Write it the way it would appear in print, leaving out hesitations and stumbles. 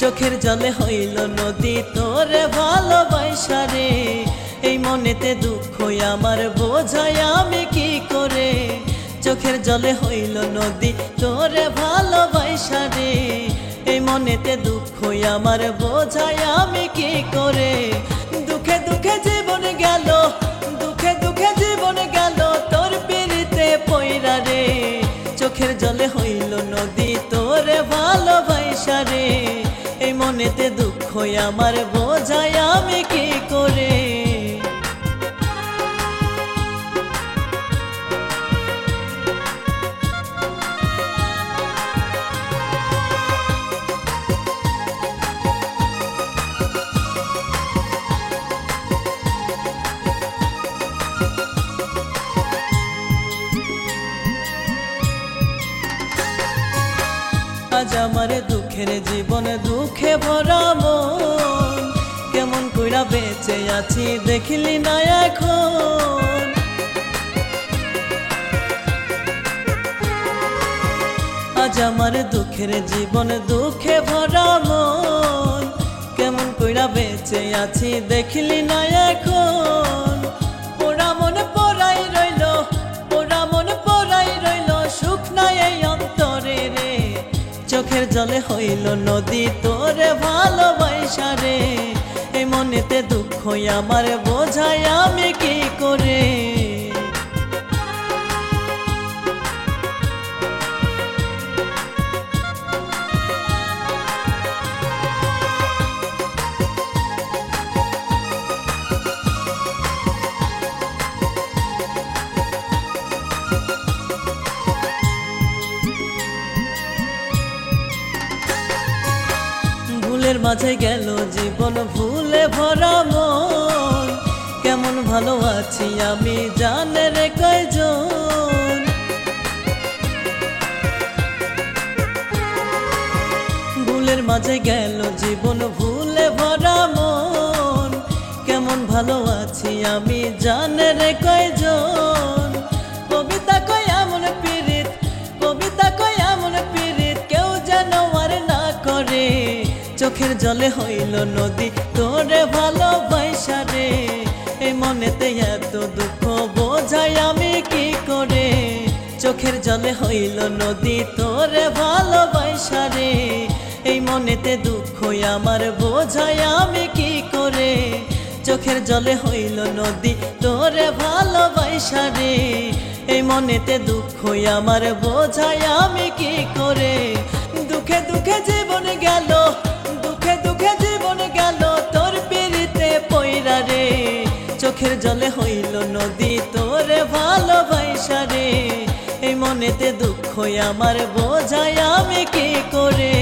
চোখের জলে হইল নদী তোরে ভালোবাসা রে। এই মনেতে দুঃখ আমার বোঝাই আমি কি করে। চোখের জলে হইল নদী তোরে ভালোবাসা রে। এই মনেতে দুঃখ আমার বোঝাই আমি কি করে। দুঃখে দুঃখে জীবন গেল, দুঃখে দুঃখে জীবন গেল তোর পিরিতে পইরা রে। চোখের জলে হইল নদী তোরে ভালোবাসা রে। এই মনেতে দুঃখ আমার বোঝাই আমি কি করে। আজ আমার দুঃখের জীবন দুঃখে ভরা মন, কেমন কইরা বেঁচে আছি দেখলি না এখন। আজ আমার দুঃখের জীবন দুঃখে ভরা মন, কেমন কইরা বেঁচে আছি দেখলি না এখন। পোড়া মন পোড়াই রইল, পোড়া মন পোড়াই রইল, সুখ নাই এই অন্তরে রে। চোখের জলে হইল নদী তোরে ভালোবাসা রে। এই মনেতে দুঃখ আমার বোঝাই আমি কি করে। ভুলের মাঝে গেল জীবন ভুলে ভরা মন, কেমন ভালো আছি আমি জানে রে কয়জন। ভুলের মাঝে গেল জীবন ভুলে ভরা মন, কেমন ভালো আছি আমি জানে রে কয়জন। কবিতা কয় এমন পীড়িত, কবিতা কয় এমন পীড়িত কেউ যেন আর না করে। চোখের জলে হইল নদী তোরে ভালোবাসা রে। এই মনেতে এত দুঃখ বোঝাই আমি কি করে। চোখের জলে হইল নদী তোরে ভালোবাসা রে। এই মনেতে দুঃখ আমার বোঝাই আমি কি করে। চোখের জলে হইল নদী তোরে ভালোবাসা রে। এই মনেতে দুঃখ আমার বোঝাই আমি কি করে। দুঃখে দুঃখে জীবন গেল, দুঃখে দুঃখে জীবন গেল তোর পিরিতে পইরা রে। চোখের জলে হইল নদী তোরে ভালোবাসা রে। এই মনেতে দুঃখ আমার বোঝাই আমি কি করে।